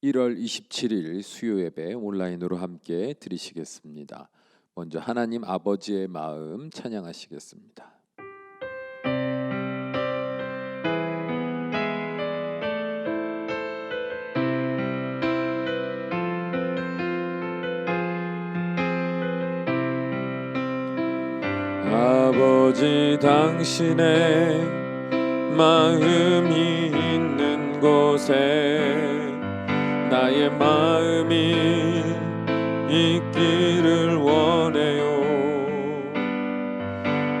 1월 27일 수요 예배 온라인으로 함께 드리시겠습니다. 먼저 하나님 아버지의 마음 찬양하시겠습니다. 아버지 당신의 마음이 있는 곳에 나의 마음이 있기를 원해요.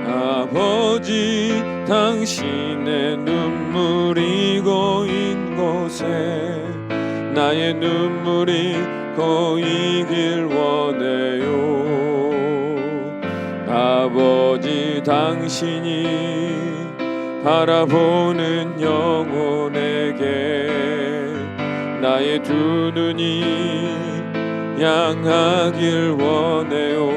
아버지 당신의 눈물이 고인 곳에 나의 눈물이 고이길 원해요. 아버지 당신이 바라보는 영혼에게 나의 두 눈이 향하길 원해요.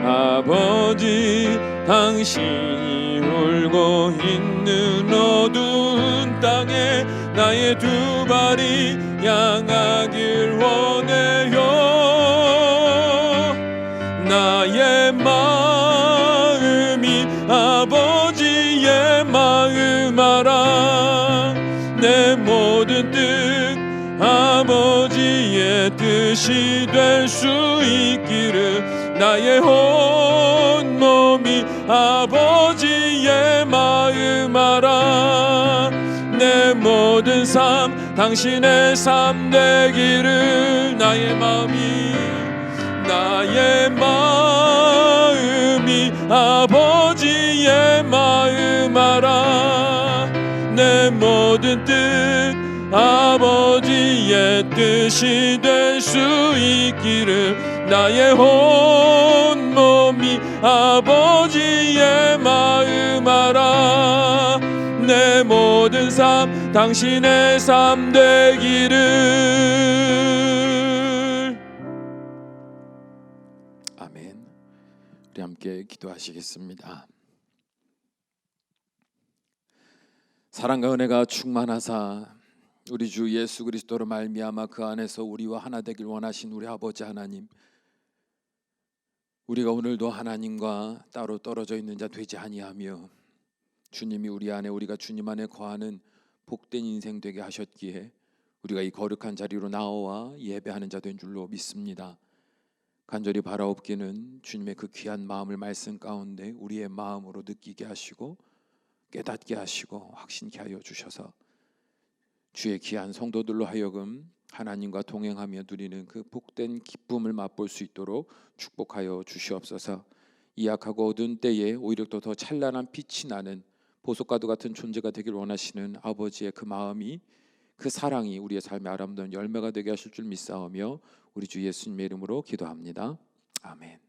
아버지 당신이 울고 있는 어두운 땅에 나의 두 발이 향하길 원해요. 나의 마음이 아버지의 마음 알아. 내 모든 뜻 아버지의 뜻이 될 수 있기를 나의 온 몸이 아버지의 마음 알아. 내 모든 삶 당신의 삶 되기를 나의 마음이 아버지의 마음 알아. 내 모든 뜻 아버지의 뜻이 될 수 있기를 나의 온 몸이 아버지의 마음 알아. 내 모든 삶 당신의 삶 되기를. 아멘. 우리 함께 기도하시겠습니다. 사랑과 은혜가 충만하사 우리 주 예수 그리스도로 말미암아 그 안에서 우리와 하나 되길 원하신 우리 아버지 하나님, 우리가 오늘도 하나님과 따로 떨어져 있는 자 되지 아니하며 주님이 우리 안에, 우리가 주님 안에 거하는 복된 인생 되게 하셨기에 우리가 이 거룩한 자리로 나와 예배하는 자 된 줄로 믿습니다. 간절히 바라옵기는 주님의 그 귀한 마음을 말씀 가운데 우리의 마음으로 느끼게 하시고 깨닫게 하시고 확신케 하여 주셔서 주의 귀한 성도들로 하여금 하나님과 동행하며 누리는 그 복된 기쁨을 맛볼 수 있도록 축복하여 주시옵소서. 이 약하고 어두운 때에 오히려 또 더 찬란한 빛이 나는 보석과도 같은 존재가 되길 원하시는 아버지의 그 마음이, 그 사랑이 우리의 삶의 아름다운 열매가 되게 하실 줄 믿사오며 우리 주 예수님의 이름으로 기도합니다. 아멘.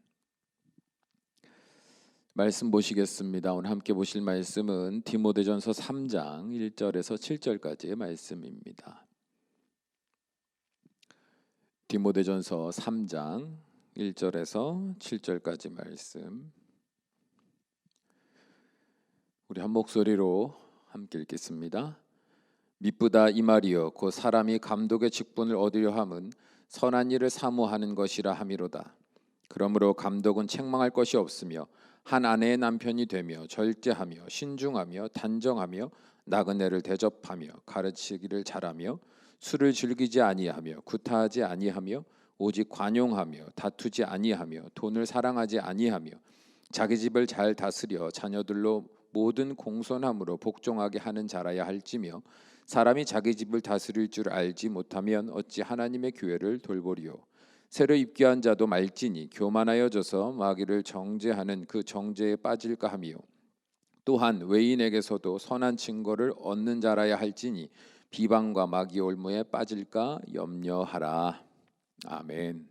말씀 보시겠습니다. 오늘 함께 보실 말씀은 디모데전서 3장 1절에서 7절까지의 말씀입니다. 디모데전서 3장 1절에서 7절까지 말씀, 우리 한 목소리로 함께 읽겠습니다. 미쁘다 이 말이여 곧 사람이 감독의 직분을 얻으려 함은 선한 일을 사모하는 것이라 함이로다. 그러므로 감독은 책망할 것이 없으며 한 아내의 남편이 되며 절제하며 신중하며 단정하며 나그네를 대접하며 가르치기를 잘하며 술을 즐기지 아니하며 구타하지 아니하며 오직 관용하며 다투지 아니하며 돈을 사랑하지 아니하며 자기 집을 잘 다스려 자녀들로 모든 공손함으로 복종하게 하는 자라야 할지며 사람이 자기 집을 다스릴 줄 알지 못하면 어찌 하나님의 교회를 돌보리요. 새로 입교한 자도 말지니 교만하여져서 마귀를 정죄하는 그 정죄에 빠질까 하며 또한 외인에게서도 선한 증거를 얻는 자라야 할지니 비방과 마귀 올무에 빠질까 염려하라. 아멘.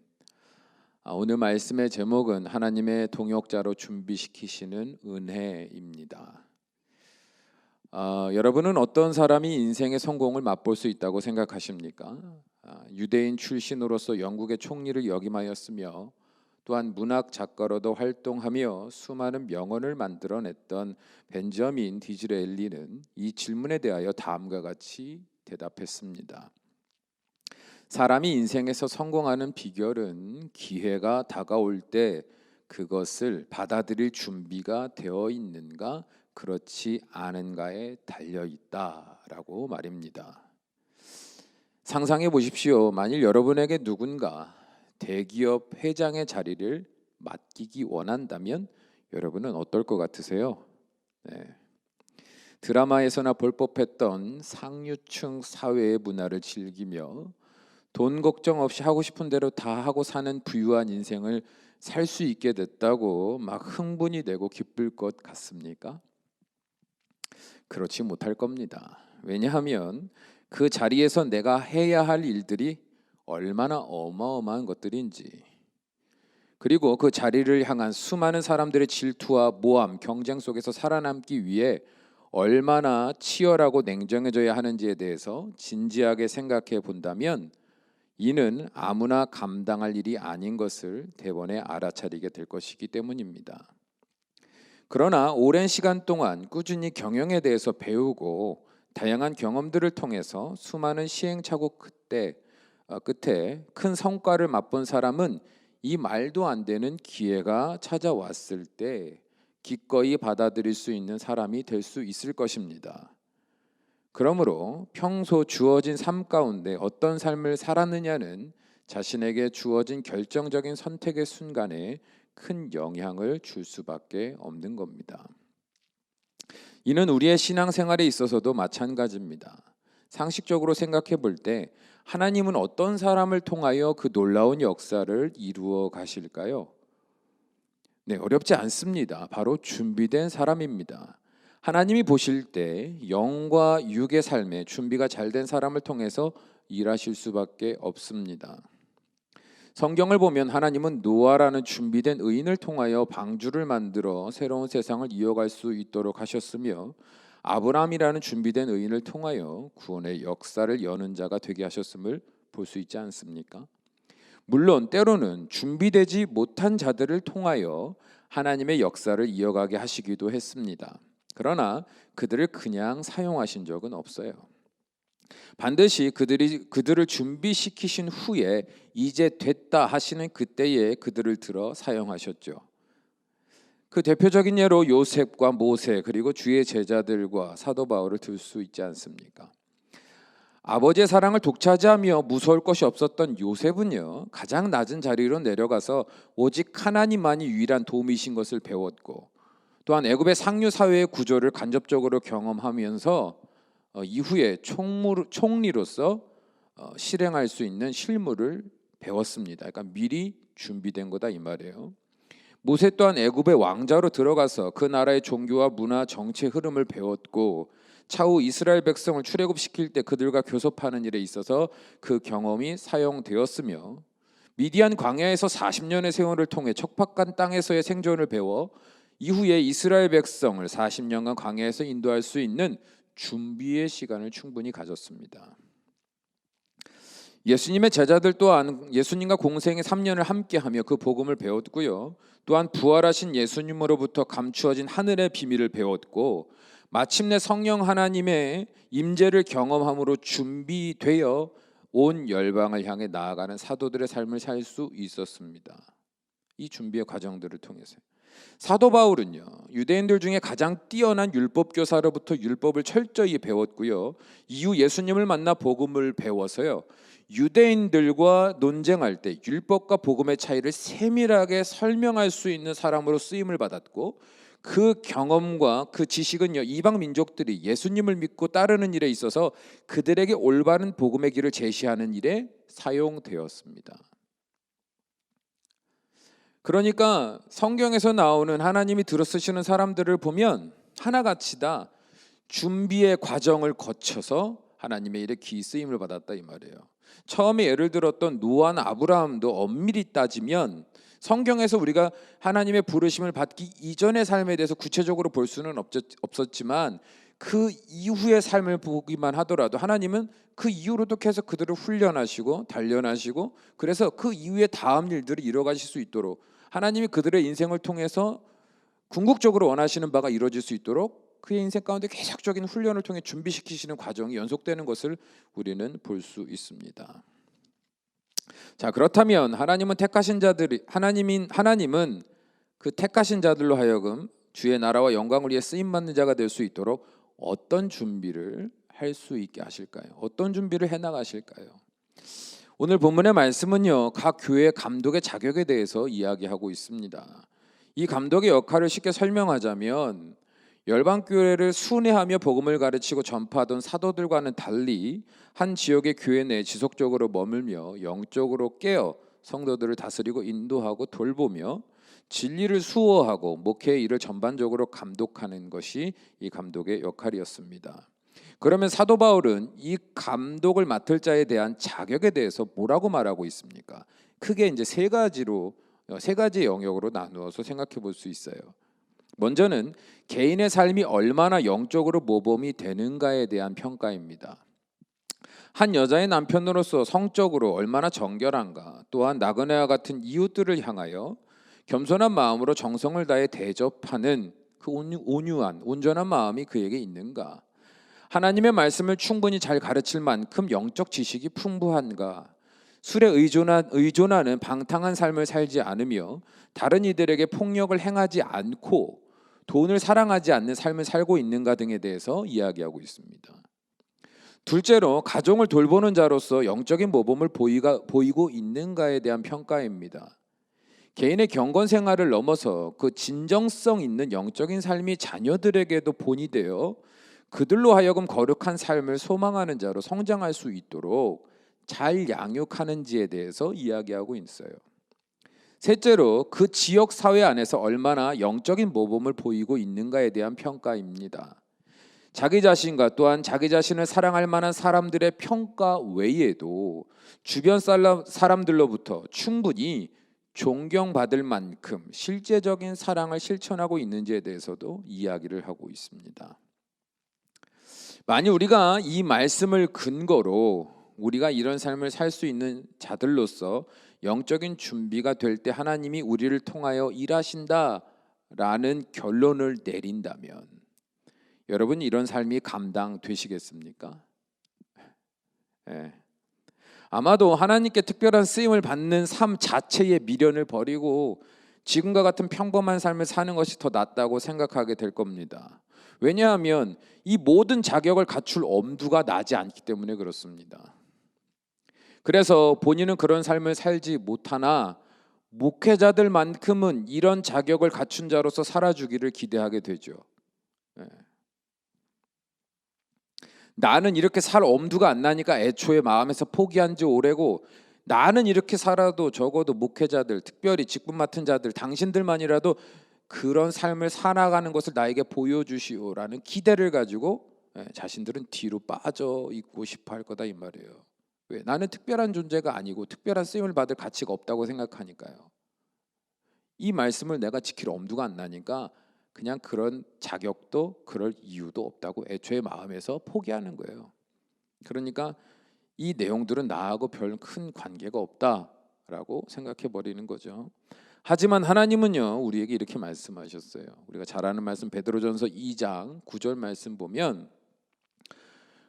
오늘 말씀의 제목은 하나님의 동역자로 준비시키시는 은혜입니다. 여러분은 어떤 사람이 인생의 성공을 맛볼 수 있다고 생각하십니까? 유대인 출신으로서 영국의 총리를 역임하였으며 또한 문학 작가로도 활동하며 수많은 명언을 만들어냈던 벤저민 디즈레일리는 이 질문에 대하여 다음과 같이 대답했습니다. 사람이 인생에서 성공하는 비결은 기회가 다가올 때 그것을 받아들일 준비가 되어 있는가 그렇지 않은가에 달려 있다라고 말입니다. 상상해 보십시오. 만일 여러분에게 누군가 대기업 회장의 자리를 맡기기 원한다면 여러분은 어떨 것 같으세요? 네. 드라마에서나 볼 법했던 상류층 사회의 문화를 즐기며 돈 걱정 없이 하고 싶은 대로 다 하고 사는 부유한 인생을 살 수 있게 됐다고 막 흥분이 되고 기쁠 것 같습니까? 그렇지 못할 겁니다. 왜냐하면 그 자리에서 내가 해야 할 일들이 얼마나 어마어마한 것들인지, 그리고 그 자리를 향한 수많은 사람들의 질투와 모함, 경쟁 속에서 살아남기 위해 얼마나 치열하고 냉정해져야 하는지에 대해서 진지하게 생각해 본다면 이는 아무나 감당할 일이 아닌 것을 대번에 알아차리게 될 것이기 때문입니다. 그러나 오랜 시간 동안 꾸준히 경영에 대해서 배우고 다양한 경험들을 통해서 수많은 시행착오 끝에 큰 성과를 맛본 사람은 이 말도 안 되는 기회가 찾아왔을 때 기꺼이 받아들일 수 있는 사람이 될 수 있을 것입니다. 그러므로 평소 주어진 삶 가운데 어떤 삶을 살았느냐는 자신에게 주어진 결정적인 선택의 순간에 큰 영향을 줄 수밖에 없는 겁니다. 이는 우리의 신앙생활에 있어서도 마찬가지입니다. 상식적으로 생각해 볼 때 하나님은 어떤 사람을 통하여 그 놀라운 역사를 이루어 가실까요? 네, 어렵지 않습니다. 바로 준비된 사람입니다. 하나님이 보실 때 영과 육의 삶에 준비가 잘 된 사람을 통해서 일하실 수밖에 없습니다. 성경을 보면 하나님은 노아라는 준비된 의인을 통하여 방주를 만들어 새로운 세상을 이어갈 수 있도록 하셨으며 아브라함이라는 준비된 의인을 통하여 구원의 역사를 여는 자가 되게 하셨음을 볼 수 있지 않습니까? 물론 때로는 준비되지 못한 자들을 통하여 하나님의 역사를 이어가게 하시기도 했습니다. 그러나 그들을 그냥 사용하신 적은 없어요. 반드시 그들을 준비시키신 후에 이제 됐다 하시는 그때에 그들을 들어 사용하셨죠. 그 대표적인 예로 요셉과 모세 그리고 주의 제자들과 사도 바울을 들 수 있지 않습니까? 아버지의 사랑을 독차지하며 무서울 것이 없었던 요셉은요, 가장 낮은 자리로 내려가서 오직 하나님만이 유일한 도움이신 것을 배웠고, 또한 애굽의 상류 사회의 구조를 간접적으로 경험하면서 이후에 총리로서 실행할 수 있는 실무를 배웠습니다. 그러니까 미리 준비된 거다 이 말이에요. 모세 또한 애굽의 왕자로 들어가서 그 나라의 종교와 문화, 정치 흐름을 배웠고 차후 이스라엘 백성을 출애굽시킬 때 그들과 교섭하는 일에 있어서 그 경험이 사용되었으며 미디안 광야에서 40년의 세월을 통해 척박한 땅에서의 생존을 배워 이후에 이스라엘 백성을 40년간 광야에서 인도할 수 있는 준비의 시간을 충분히 가졌습니다. 예수님의 제자들 또한 예수님과 공생의 3년을 함께하며 그 복음을 배웠고요. 또한 부활하신 예수님으로부터 감추어진 하늘의 비밀을 배웠고 마침내 성령 하나님의 임재를 경험함으로 준비되어 온 열방을 향해 나아가는 사도들의 삶을 살 수 있었습니다. 이 준비의 과정들을 통해서 사도 바울은요, 유대인들 중에 가장 뛰어난 율법 교사로부터 율법을 철저히 배웠고요. 이후 예수님을 만나 복음을 배워서요, 유대인들과 논쟁할 때 율법과 복음의 차이를 세밀하게 설명할 수 있는 사람으로 쓰임을 받았고, 그 경험과 그 지식은요, 이방 민족들이 예수님을 믿고 따르는 일에 있어서 그들에게 올바른 복음의 길을 제시하는 일에 사용되었습니다. 그러니까 성경에서 나오는 하나님이 들어쓰시는 사람들을 보면 하나같이 다 준비의 과정을 거쳐서 하나님의 일에 귀 쓰임을 받았다 이 말이에요. 처음에 예를 들었던 노아나 아브라함도 엄밀히 따지면 성경에서 우리가 하나님의 부르심을 받기 이전의 삶에 대해서 구체적으로 볼 수는 없었지만 그 이후의 삶을 보기만 하더라도 하나님은 그 이후로도 계속 그들을 훈련하시고 단련하시고 그래서 그 이후에 다음 일들을 이뤄가실 수 있도록 하나님이 그들의 인생을 통해서 궁극적으로 원하시는 바가 이루어질 수 있도록 그의 인생 가운데 계속적인 훈련을 통해 준비시키시는 과정이 연속되는 것을 우리는 볼 수 있습니다. 자, 그렇다면 하나님은 그 택하신 자들로 하여금 주의 나라와 영광을 위해 쓰임 받는 자가 될 수 있도록 어떤 준비를 할 수 있게 하실까요? 어떤 준비를 해 나가실까요? 오늘 본문의 말씀은요, 각 교회 감독의 자격에 대해서 이야기하고 있습니다. 이 감독의 역할을 쉽게 설명하자면 열방 교회를 순회하며 복음을 가르치고 전파하던 사도들과는 달리 한 지역의 교회 내에 지속적으로 머물며 영적으로 깨어 성도들을 다스리고 인도하고 돌보며 진리를 수호하고 목회의 일을 전반적으로 감독하는 것이 이 감독의 역할이었습니다. 그러면 사도 바울은 이 감독을 맡을 자에 대한 자격에 대해서 뭐라고 말하고 있습니까? 크게 이제 세 가지 영역으로 나누어서 생각해 볼 수 있어요. 먼저는 개인의 삶이 얼마나 영적으로 모범이 되는가에 대한 평가입니다. 한 여자의 남편으로서 성적으로 얼마나 정결한가, 또한 나그네와 같은 이웃들을 향하여 겸손한 마음으로 정성을 다해 대접하는 그 온유한 온전한 마음이 그에게 있는가, 하나님의 말씀을 충분히 잘 가르칠 만큼 영적 지식이 풍부한가, 술에 의존하는 방탕한 삶을 살지 않으며 다른 이들에게 폭력을 행하지 않고 돈을 사랑하지 않는 삶을 살고 있는가 등에 대해서 이야기하고 있습니다. 둘째로 가정을 돌보는 자로서 영적인 모범을 보이고 있는가에 대한 평가입니다. 개인의 경건 생활을 넘어서 그 진정성 있는 영적인 삶이 자녀들에게도 본이 되어 그들로 하여금 거룩한 삶을 소망하는 자로 성장할 수 있도록 잘 양육하는지에 대해서 이야기하고 있어요. 셋째로 그 지역 사회 안에서 얼마나 영적인 모범을 보이고 있는가에 대한 평가입니다. 자기 자신과 또한 자기 자신을 사랑할 만한 사람들의 평가 외에도 주변 사람들로부터 충분히 존경받을 만큼 실제적인 사랑을 실천하고 있는지에 대해서도 이야기를 하고 있습니다. 만약 우리가 이 말씀을 근거로 우리가 이런 삶을 살 수 있는 자들로서 영적인 준비가 될 때 하나님이 우리를 통하여 일하신다라는 결론을 내린다면 여러분, 이런 삶이 감당되시겠습니까? 네. 아마도 하나님께 특별한 쓰임을 받는 삶 자체의 미련을 버리고 지금과 같은 평범한 삶을 사는 것이 더 낫다고 생각하게 될 겁니다. 왜냐하면 이 모든 자격을 갖출 엄두가 나지 않기 때문에 그렇습니다. 그래서 본인은 그런 삶을 살지 못하나 목회자들만큼은 이런 자격을 갖춘 자로서 살아주기를 기대하게 되죠. 네. 나는 이렇게 살 엄두가 안 나니까 애초에 마음에서 포기한 지 오래고, 나는 이렇게 살아도 적어도 목회자들, 특별히 직분 맡은 자들, 당신들만이라도 그런 삶을 살아가는 것을 나에게 보여주시오라는 기대를 가지고 자신들은 뒤로 빠져 있고 싶어 할 거다 이 말이에요. 왜? 나는 특별한 존재가 아니고 특별한 쓰임을 받을 가치가 없다고 생각하니까요. 이 말씀을 내가 지킬 엄두가 안 나니까 그냥 그런 자격도 그럴 이유도 없다고 애초에 마음에서 포기하는 거예요. 그러니까 이 내용들은 나하고 별 큰 관계가 없다라고 생각해 버리는 거죠. 하지만 하나님은요, 우리에게 이렇게 말씀하셨어요. 우리가 잘 아는 말씀 베드로전서 2장 9절 말씀 보면,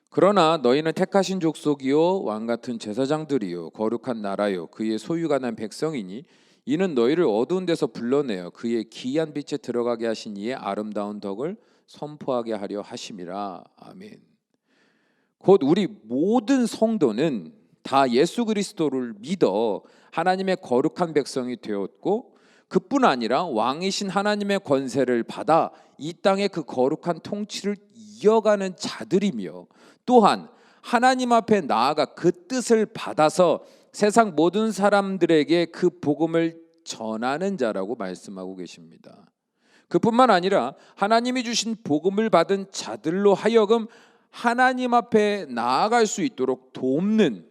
그러나 너희는 택하신 족속이요 왕 같은 제사장들이요 거룩한 나라요 그의 소유가 난 백성이니 이는 너희를 어두운 데서 불러내어 그의 기이한 빛에 들어가게 하신 이의 아름다운 덕을 선포하게 하려 하심이라. 아멘. 곧 우리 모든 성도는 다 예수 그리스도를 믿어 하나님의 거룩한 백성이 되었고, 그뿐 아니라 왕이신 하나님의 권세를 받아 이 땅의 그 거룩한 통치를 이어가는 자들이며, 또한 하나님 앞에 나아가 그 뜻을 받아서 세상 모든 사람들에게 그 복음을 전하는 자라고 말씀하고 계십니다. 그뿐만 아니라 하나님이 주신 복음을 받은 자들로 하여금 하나님 앞에 나아갈 수 있도록 돕는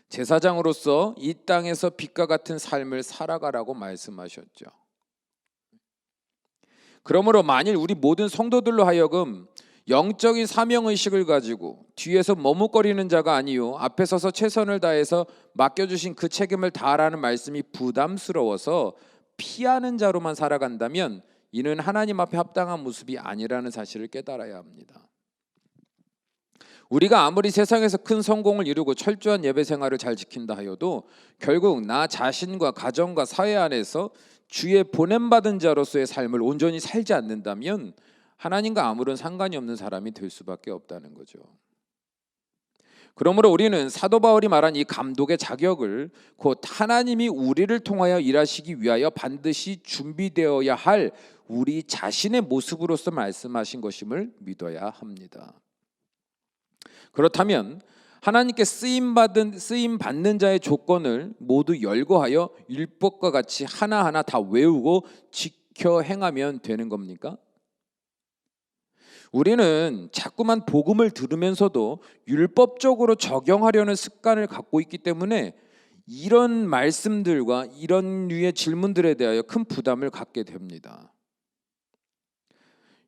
제사장으로서 이 땅에서 빛과 같은 삶을 살아가라고 말씀하셨죠. 그러므로 만일 우리 모든 성도들로 하여금 영적인 사명의식을 가지고 뒤에서 머뭇거리는 자가 아니요 앞에 서서 최선을 다해서 맡겨주신 그 책임을 다하라는 말씀이 부담스러워서 피하는 자로만 살아간다면 이는 하나님 앞에 합당한 모습이 아니라는 사실을 깨달아야 합니다. 우리가 아무리 세상에서 큰 성공을 이루고 철저한 예배 생활을 잘 지킨다 하여도 결국 나 자신과 가정과 사회 안에서 주의 보냄받은 자로서의 삶을 온전히 살지 않는다면 하나님과 아무런 상관이 없는 사람이 될 수밖에 없다는 거죠. 그러므로 우리는 사도 바울이 말한 이 감독의 자격을 곧 하나님이 우리를 통하여 일하시기 위하여 반드시 준비되어야 할 우리 자신의 모습으로서 말씀하신 것임을 믿어야 합니다. 그렇다면 하나님께 쓰임 받는 자의 조건을 모두 열거하여 율법과 같이 하나하나 다 외우고 지켜 행하면 되는 겁니까? 우리는 자꾸만 복음을 들으면서도 율법적으로 적용하려는 습관을 갖고 있기 때문에 이런 말씀들과 이런 류의 질문들에 대하여 큰 부담을 갖게 됩니다.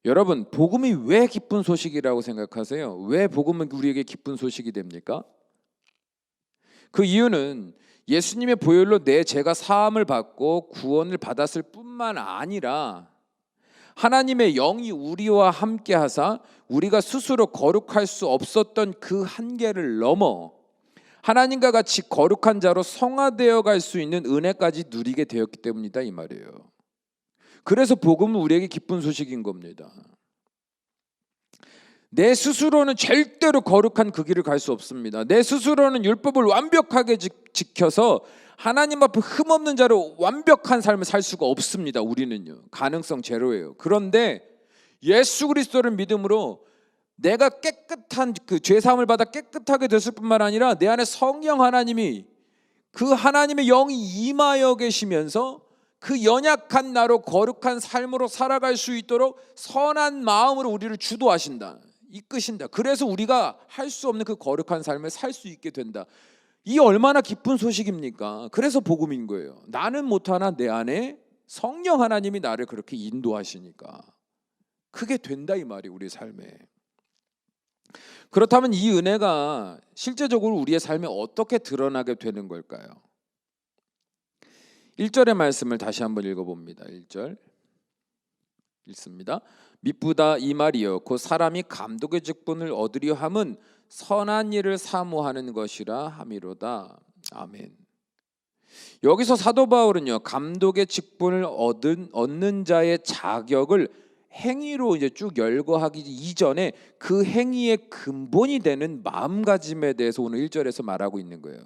여러분, 복음이 왜 기쁜 소식이라고 생각하세요? 왜 복음은 우리에게 기쁜 소식이 됩니까? 그 이유는 예수님의 보혈로 내 죄가 사함을 받고 구원을 받았을 뿐만 아니라 하나님의 영이 우리와 함께 하사 우리가 스스로 거룩할 수 없었던 그 한계를 넘어 하나님과 같이 거룩한 자로 성화되어 갈 수 있는 은혜까지 누리게 되었기 때문이다 이 말이에요. 그래서 복음은 우리에게 기쁜 소식인 겁니다. 내 스스로는 절대로 거룩한 그 길을 갈 수 없습니다. 내 스스로는 율법을 완벽하게 지켜서 하나님 앞에 흠없는 자로 완벽한 삶을 살 수가 없습니다. 우리는요. 가능성 제로예요. 그런데 예수 그리스도를 믿음으로 내가 깨끗한 그 죄사함을 받아 깨끗하게 됐을 뿐만 아니라 내 안에 성령 하나님이 그 하나님의 영이 임하여 계시면서 그 연약한 나로 거룩한 삶으로 살아갈 수 있도록 선한 마음으로 우리를 주도하신다. 이끄신다. 그래서 우리가 할 수 없는 그 거룩한 삶을 살 수 있게 된다. 이 얼마나 기쁜 소식입니까? 그래서 복음인 거예요. 나는 못하나 내 안에 성령 하나님이 나를 그렇게 인도하시니까 그게 된다 이 말이 우리 삶에. 그렇다면 이 은혜가 실제적으로 우리의 삶에 어떻게 드러나게 되는 걸까요? 1절의 말씀을 다시 한번 읽어봅니다. 1절 읽습니다. 미쁘다 이 말이요 곧 사람이 감독의 직분을 얻으려 함은 선한 일을 사모하는 것이라 함이로다. 아멘. 여기서 사도 바울은요 감독의 직분을 얻는 자의 자격을 행위로 이제 쭉 열거하기 이전에 그 행위의 근본이 되는 마음가짐에 대해서 오늘 1절에서 말하고 있는 거예요.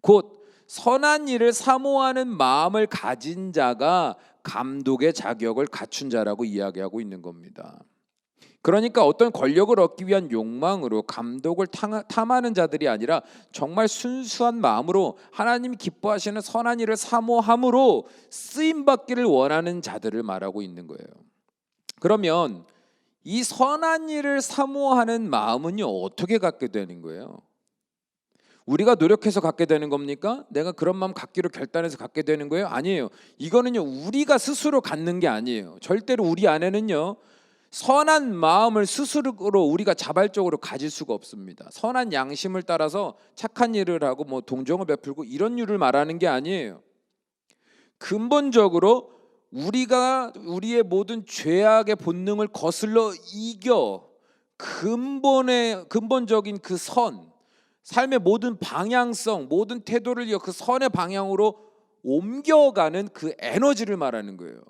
곧 선한 일을 사모하는 마음을 가진 자가 감독의 자격을 갖춘 자라고 이야기하고 있는 겁니다. 그러니까 어떤 권력을 얻기 위한 욕망으로 감독을 탐하는 자들이 아니라 정말 순수한 마음으로 하나님이 기뻐하시는 선한 일을 사모함으로 쓰임받기를 원하는 자들을 말하고 있는 거예요. 그러면 이 선한 일을 사모하는 마음은요 어떻게 갖게 되는 거예요? 우리가 노력해서 갖게 되는 겁니까? 내가 그런 마음 갖기로 결단해서 갖게 되는 거예요? 아니에요. 이거는요 우리가 스스로 갖는 게 아니에요. 절대로 우리 안에는요 선한 마음을 스스로 우리가 자발적으로 가질 수가 없습니다. 선한 양심을 따라서 착한 일을 하고 뭐 동정을 베풀고 이런 일을 말하는 게 아니에요. 근본적으로 우리가 우리의 모든 죄악의 본능을 거슬러 이겨 근본적인 그 선, 삶의 모든 방향성, 모든 태도를 그 선의 방향으로 옮겨가는 그 에너지를 말하는 거예요.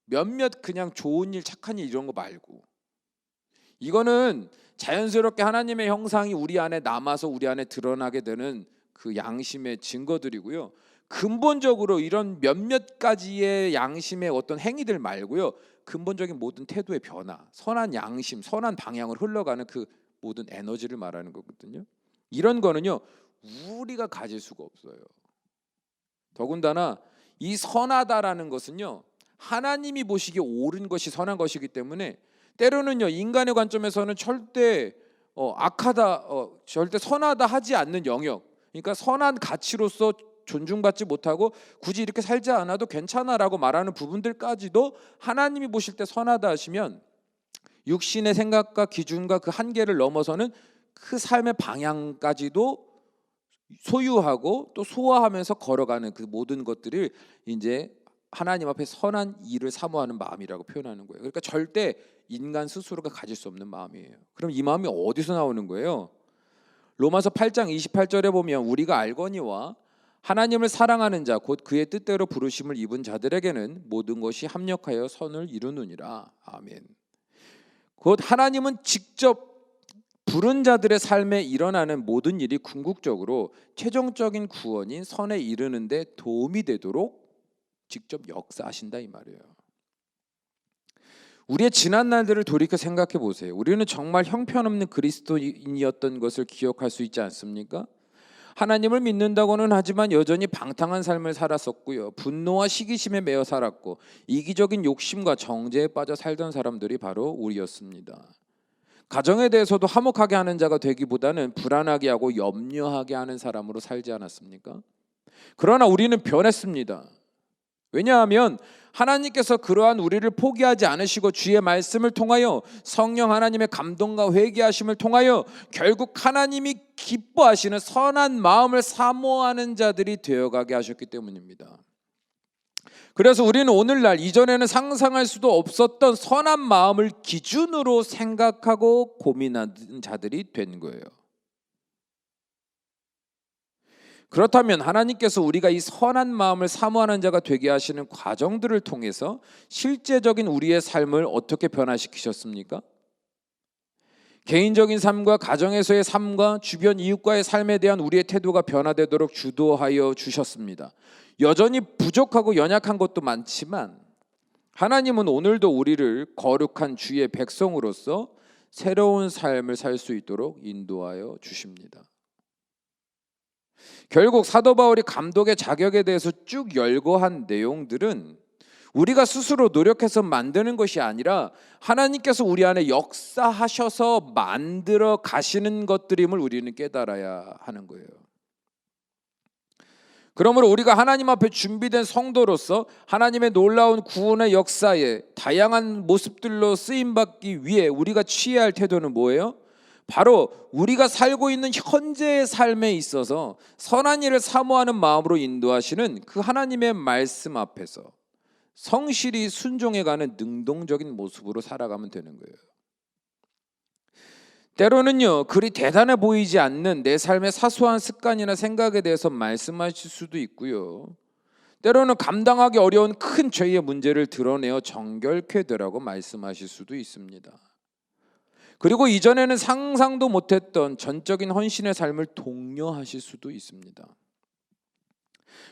몇몇 그냥 좋은 일, 착한 일 이런 거 말고 이거는 자연스럽게 하나님의 형상이 우리 안에 남아서 우리 안에 드러나게 되는 그 양심의 증거들이고요. 근본적으로 이런 몇몇 가지의 양심의 어떤 행위들 말고요. 근본적인 모든 태도의 변화, 선한 양심, 선한 방향으로 흘러가는 그 모든 에너지를 말하는 거거든요. 이런 거는요 우리가 가질 수가 없어요. 더군다나 이 선하다라는 것은요 하나님이 보시기에 옳은 것이 선한 것이기 때문에 때로는요 인간의 관점에서는 절대 악하다, 절대 선하다 하지 않는 영역, 그러니까 선한 가치로서 존중받지 못하고 굳이 이렇게 살지 않아도 괜찮아라고 말하는 부분들까지도 하나님이 보실 때 선하다 하시면 육신의 생각과 기준과 그 한계를 넘어서는 그 삶의 방향까지도 소유하고 또 소화하면서 걸어가는 그 모든 것들을 이제 하나님 앞에 선한 일을 사모하는 마음이라고 표현하는 거예요. 그러니까 절대 인간 스스로가 가질 수 없는 마음이에요. 그럼 이 마음이 어디서 나오는 거예요? 로마서 8장 28절에 보면 우리가 알거니와 하나님을 사랑하는 자 곧 그의 뜻대로 부르심을 입은 자들에게는 모든 것이 합력하여 선을 이루느니라. 아멘. 곧 하나님은 직접 부른 자들의 삶에 일어나는 모든 일이 궁극적으로 최종적인 구원인 선에 이르는 데 도움이 되도록 직접 역사하신다 이 말이에요. 우리의 지난 날들을 돌이켜 생각해 보세요. 우리는 정말 형편없는 그리스도인이었던 것을 기억할 수 있지 않습니까? 하나님을 믿는다고는 하지만 여전히 방탕한 삶을 살았었고요. 분노와 시기심에 매여 살았고 이기적인 욕심과 정죄에 빠져 살던 사람들이 바로 우리였습니다. 가정에 대해서도 화목하게 하는 자가 되기보다는 불안하게 하고 염려하게 하는 사람으로 살지 않았습니까? 그러나 우리는 변했습니다. 왜냐하면 하나님께서 그러한 우리를 포기하지 않으시고 주의 말씀을 통하여 성령 하나님의 감동과 회개하심을 통하여 결국 하나님이 기뻐하시는 선한 마음을 사모하는 자들이 되어가게 하셨기 때문입니다. 그래서 우리는 오늘날 이전에는 상상할 수도 없었던 선한 마음을 기준으로 생각하고 고민하는 자들이 된 거예요. 그렇다면 하나님께서 우리가 이 선한 마음을 사모하는 자가 되게 하시는 과정들을 통해서 실제적인 우리의 삶을 어떻게 변화시키셨습니까? 개인적인 삶과 가정에서의 삶과 주변 이웃과의 삶에 대한 우리의 태도가 변화되도록 주도하여 주셨습니다. 여전히 부족하고 연약한 것도 많지만 하나님은 오늘도 우리를 거룩한 주의 백성으로서 새로운 삶을 살 수 있도록 인도하여 주십니다. 결국 사도 바울이 감독의 자격에 대해서 쭉 열거한 내용들은 우리가 스스로 노력해서 만드는 것이 아니라 하나님께서 우리 안에 역사하셔서 만들어 가시는 것들임을 우리는 깨달아야 하는 거예요. 그러므로 우리가 하나님 앞에 준비된 성도로서 하나님의 놀라운 구원의 역사에 다양한 모습들로 쓰임받기 위해 우리가 취해야 할 태도는 뭐예요? 바로 우리가 살고 있는 현재의 삶에 있어서 선한 일을 사모하는 마음으로 인도하시는 그 하나님의 말씀 앞에서 성실히 순종해가는 능동적인 모습으로 살아가면 되는 거예요. 때로는요, 그리 대단해 보이지 않는 내 삶의 사소한 습관이나 생각에 대해서 말씀하실 수도 있고요. 때로는 감당하기 어려운 큰 죄의 문제를 드러내어 정결케 되라고 말씀하실 수도 있습니다. 그리고 이전에는 상상도 못했던 전적인 헌신의 삶을 독려하실 수도 있습니다.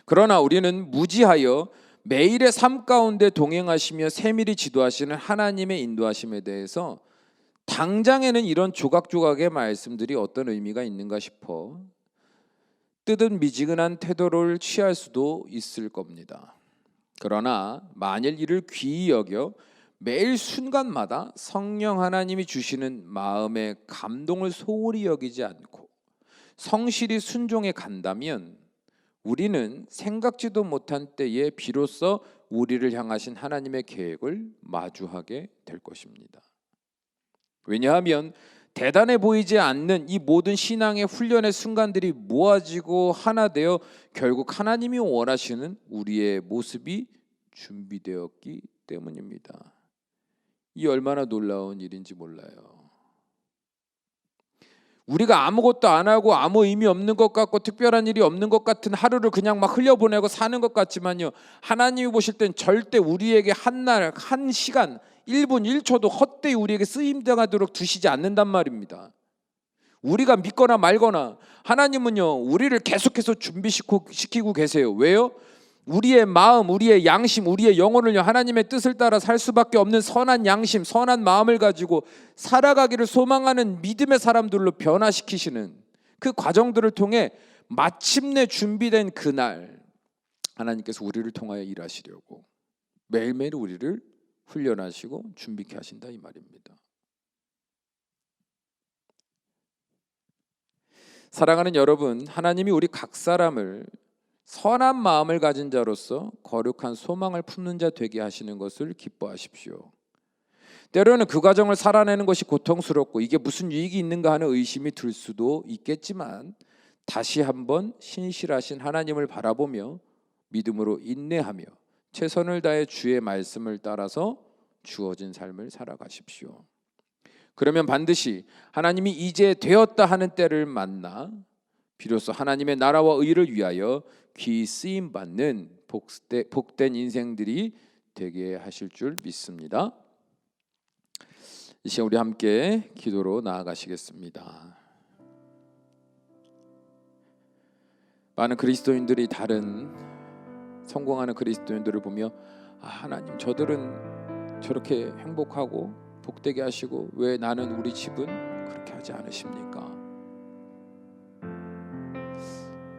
그러나 우리는 무지하여 매일의 삶 가운데 동행하시며 세밀히 지도하시는 하나님의 인도하심에 대해서 당장에는 이런 조각조각의 말씀들이 어떤 의미가 있는가 싶어 뜨뜻미지근한 태도를 취할 수도 있을 겁니다. 그러나 만일 이를 귀히 여겨 매일 순간마다 성령 하나님이 주시는 마음의 감동을 소홀히 여기지 않고 성실히 순종해 간다면 우리는 생각지도 못한 때에 비로소 우리를 향하신 하나님의 계획을 마주하게 될 것입니다. 왜냐하면 대단해 보이지 않는 이 모든 신앙의 훈련의 순간들이 모아지고 하나 되어 결국 하나님이 원하시는 우리의 모습이 준비되었기 때문입니다. 이 얼마나 놀라운 일인지 몰라요. 우리가 아무것도 안 하고 아무 의미 없는 것 같고 특별한 일이 없는 것 같은 하루를 그냥 막 흘려보내고 사는 것 같지만요, 하나님이 보실 땐 절대 우리에게 한 날, 한 시간, 1분 1초도 헛되이 우리에게 쓰임당하도록 두시지 않는단 말입니다. 우리가 믿거나 말거나 하나님은요, 우리를 계속해서 준비시키고 계세요. 왜요? 우리의 마음, 우리의 양심, 우리의 영혼을요, 하나님의 뜻을 따라 살 수밖에 없는 선한 양심, 선한 마음을 가지고 살아가기를 소망하는 믿음의 사람들로 변화시키시는 그 과정들을 통해 마침내 준비된 그날 하나님께서 우리를 통하여 일하시려고 매일매일 우리를 훈련하시고 준비케 하신다 이 말입니다. 사랑하는 여러분, 하나님이 우리 각 사람을 선한 마음을 가진 자로서 거룩한 소망을 품는 자 되게 하시는 것을 기뻐하십시오. 때로는 그 과정을 살아내는 것이 고통스럽고 이게 무슨 유익이 있는가 하는 의심이 들 수도 있겠지만 다시 한번 신실하신 하나님을 바라보며 믿음으로 인내하며 최선을 다해 주의 말씀을 따라서 주어진 삶을 살아가십시오. 그러면 반드시 하나님이 이제 되었다 하는 때를 만나 비로소 하나님의 나라와 의를 위하여 귀히 쓰임 받는 복된 인생들이 되게 하실 줄 믿습니다. 이 시간 우리 함께 기도로 나아가시겠습니다. 많은 그리스도인들이 다른 성공하는 그리스도인들을 보며 하나님 저들은 저렇게 행복하고 복되게 하시고 왜 나는 우리 집은 그렇게 하지 않으십니까?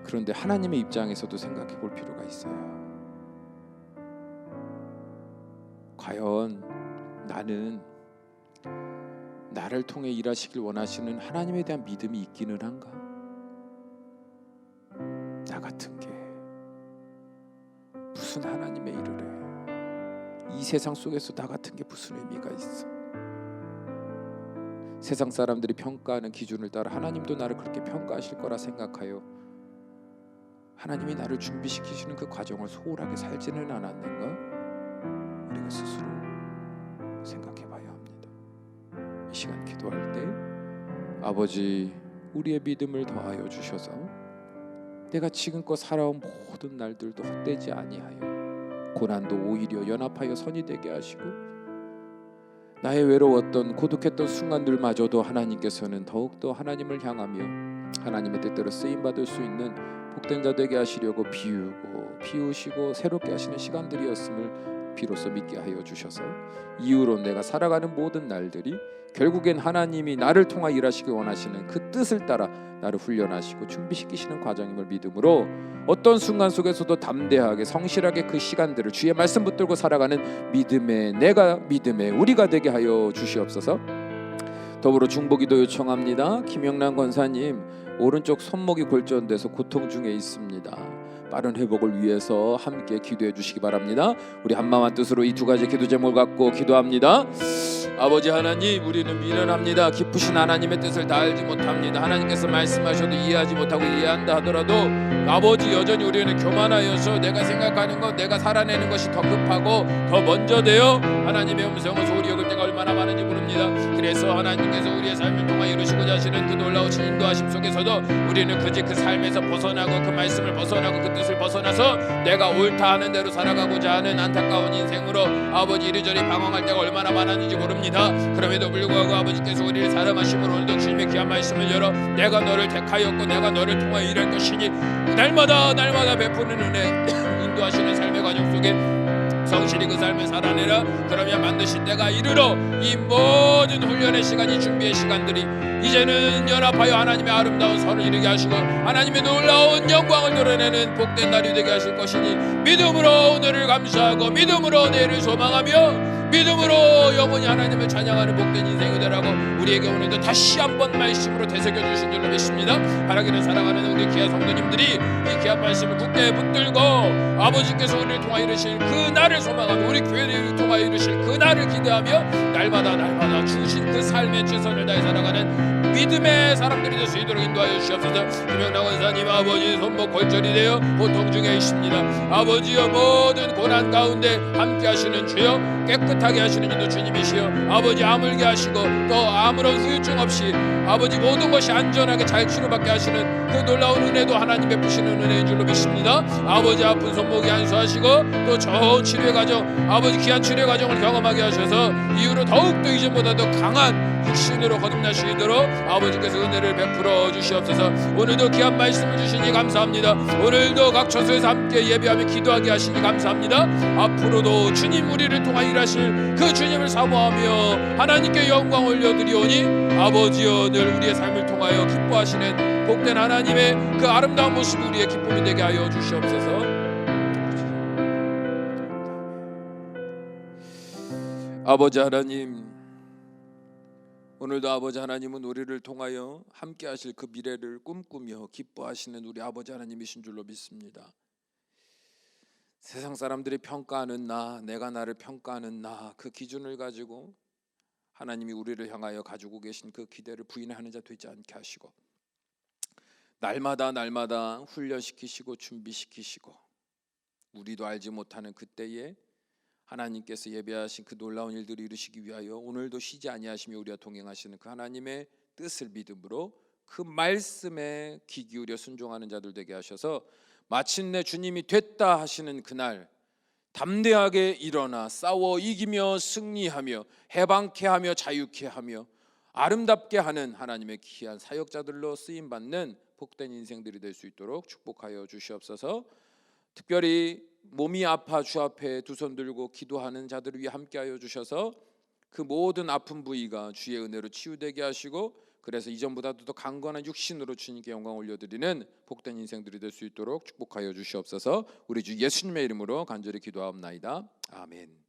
그런데 하나님의 입장에서도 생각해 볼 필요가 있어요. 과연 나는 나를 통해 일하시길 원하시는 하나님에 대한 믿음이 있기는 한가? 나 같은 게 무슨 하나님의 일을 해? 이 세상 속에서 나 같은 게 무슨 의미가 있어? 세상 사람들이 평가하는 기준을 따라 하나님도 나를 그렇게 평가하실 거라 생각하여 하나님이 나를 준비시키시는 그 과정을 소홀하게 살지는 않았는가? 우리가 스스로 생각해 봐야 합니다. 이 시간 기도할 때 아버지 우리의 믿음을 더하여 주셔서 내가 지금껏 살아온 모든 날들도 헛되지 아니하여 고난도 오히려 연합하여 선이 되게 하시고 나의 외로웠던 고독했던 순간들마저도 하나님께서는 더욱더 하나님을 향하며 하나님의 뜻대로 쓰임받을 수 있는 복된 자 되게 하시려고 비우시고 새롭게 하시는 시간들이었음을 비로소 믿게 하여 주셔서 이후로 내가 살아가는 모든 날들이 결국엔 하나님이 나를 통하 일하시길 원하시는 그 뜻을 따라 나를 훈련하시고 준비시키시는 과정임을 믿음으로 어떤 순간 속에서도 담대하게 성실하게 그 시간들을 주의 말씀 붙들고 살아가는 믿음의 우리가 되게 하여 주시옵소서. 더불어 중보기도 요청합니다. 김영란 권사님 오른쪽 손목이 골절돼서 고통 중에 있습니다. 빠른 회복을 위해서 함께 기도해 주시기 바랍니다. 우리 한마음 한뜻으로 이 두 가지 기도 제목을 갖고 기도합니다. 아버지 하나님, 우리는 미련합니다. 깊으신 하나님의 뜻을 다 알지 못합니다. 하나님께서 말씀하셔도 이해하지 못하고 이해한다 하더라도 아버지 여전히 우리는 교만하여서 내가 생각하는 것, 내가 살아내는 것이 더 급하고 더 먼저 되어 하나님의 음성을 소홀히 여길 때가 얼마나 많은지 모릅니다. 그래서 하나님께서 우리의 삶을 통하여 이루시고자 하시는 그 놀라우신 인도하심 속에서도 우리는 그 삶에서 벗어나고 그 말씀을 벗어나고 그 뜻을 벗어나서 내가 옳다 하는 대로 살아가고자 하는 안타까운 인생으로 아버지 이리저리 방황할 때가 얼마나 많았는지 모릅니다. 그럼에도 불구하고 아버지께서 우리를 사랑하심으로 오늘도 주님의 귀한 말씀을 열어 내가 너를 택하였고 내가 너를 통하여 일할 것이니 날마다 베푸는 은혜 인도하시는 삶의 과정 속에 성실히 그 삶을 살아내라. 그러면 반드시 때가 이르러 이 모든 훈련의 시간이 준비의 시간들이 이제는 연합하여 하나님의 아름다운 선을 이루게 하시고 하나님의 놀라운 영광을 드러내는 복된 날이 되게 하실 것이니 믿음으로 오늘을 감사하고 믿음으로 내일을 소망하며 믿음으로 영원히 하나님을 찬양하는 복된 인생이 되라고 우리에게 오늘도 다시 한번 말씀으로 되새겨 주신 줄로 믿습니다. 바라기를 사랑하는 우리 귀한 성도님들이 이 귀한 말씀을 굳게 붙들고 아버지께서 우리를 통하여 이루실 그 날을 소망하며 우리 교회를 통하여 이루실 그 날을 기대하며 날마다 주신 그 삶의 최선을 다해 살아가는 믿음의 사람들이 될 수 있도록 인도하여 주시옵소서. 김영란 권사님 아버지 손목 골절이 되어 고통 중에 있습니다. 아버지여 모든 고난 가운데 함께 하시는 주여 깨끗하게 하시는 이도 주님이시여 아버지 아물게 하시고 또 아무런 후유증 없이 아버지 모든 것이 안전하게 잘 치료받게 하시는 그 놀라운 은혜도 하나님 베푸시는 은혜인 줄로 믿습니다. 아버지 아픈 손목이 안수하시고 또 좋은 치료의 과정 아버지 귀한 치료의 과정을 경험하게 하셔서 이후로 더욱더 이전보다 더 강한 육신으로 거듭나시도록 아버지께서 은혜를 베풀어 주시옵소서. 오늘도 귀한 말씀을 주시니 감사합니다. 오늘도 각 처소에서 함께 예배하며 기도하게 하시니 감사합니다. 앞으로도 주님 우리를 통하 일하실 그 주님을 사모하며 하나님께 영광 올려드리오니 아버지여 늘 우리의 삶을 통하여 기뻐하시는 복된 하나님의 그 아름다운 모습이 우리의 기쁨이 되게 하여 주시옵소서. 아버지 하나님, 오늘도 아버지 하나님은 우리를 통하여 함께 하실 그 미래를 꿈꾸며 기뻐하시는 우리 아버지 하나님이신 줄로 믿습니다. 세상 사람들이 평가하는 내가 나를 평가하는 그 기준을 가지고 하나님이 우리를 향하여 가지고 계신 그 기대를 부인하는 자 되지 않게 하시고 날마다 훈련시키시고 준비시키시고 우리도 알지 못하는 그때에 하나님께서 예배하신 그 놀라운 일들을 이루시기 위하여 오늘도 쉬지 아니하시며 우리와 동행하시는 그 하나님의 뜻을 믿음으로 그 말씀에 귀 기울여 순종하는 자들 되게 하셔서 마침내 주님이 됐다 하시는 그날 담대하게 일어나 싸워 이기며 승리하며 해방케 하며 자유케 하며 아름답게 하는 하나님의 귀한 사역자들로 쓰임받는 복된 인생들이 될 수 있도록 축복하여 주시옵소서. 특별히 몸이 아파 주 앞에 두 손 들고 기도하는 자들을 위해 함께하여 주셔서 그 모든 아픈 부위가 주의 은혜로 치유되게 하시고 그래서 이전보다도 더 강건한 육신으로 주님께 영광 올려드리는 복된 인생들이 될 수 있도록 축복하여 주시옵소서. 우리 주 예수님의 이름으로 간절히 기도하옵나이다. 아멘.